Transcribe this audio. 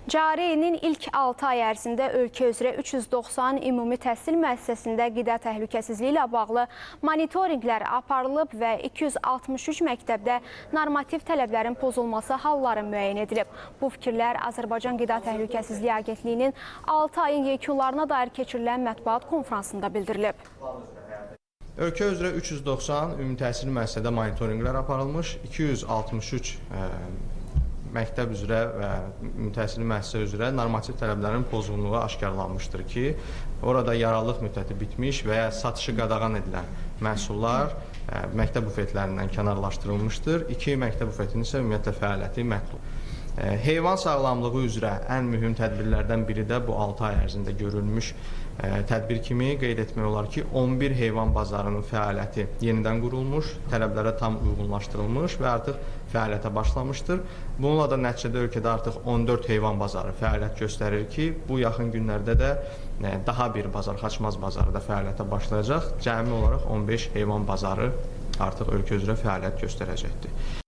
Cari ilin ilk 6 ay ərzində ölkə üzrə 390 ümumi təhsil müəssisəsində qida təhlükəsizliyi ilə bağlı monitorinqlər aparılıb və 263 məktəbdə normativ tələblərin pozulması halları müəyyən edilib. Bu fikirlər Azərbaycan Qida Təhlükəsizliyi Agentliyinin 6 ayın yekunlarına dair keçirilən mətbuat konfransında bildirilib. Ölkə üzrə 390 ümumi təhsil müəssisədə monitorinqlər aparılmış, 263 məktəb üzrə və ümumi təhsil müəssisə üzrə normativ tələblərin pozğunluğu aşkarlanmışdır ki, orada yararlılıq müddəti bitmiş və ya satışı qadağan edilən məhsullar məktəb bufetlərindən kənarlaşdırılmışdır. 2 məktəb bufetinin isə ümumiyyətlə fəaliyyəti məhdud. Heyvan sağlamlığı üzrə ən mühüm tədbirlərdən biri də bu 6 ay ərzində görülmüş tədbir kimi qeyd etmək olar ki, 11 heyvan bazarının fəaliyyəti yenidən qurulmuş, tələblərə tam uyğunlaşdırılmış və artıq fəaliyyətə başlamışdır. Bununla da nəticədə ölkədə artıq 14 heyvan bazarı fəaliyyət göstərir ki, bu yaxın günlərdə də daha bir bazar, Xaçmaz bazarı da fəaliyyətə başlayacaq. Cəmi olaraq 15 heyvan bazarı artıq ölkə üzrə fəaliyyət göstərəcəkdir.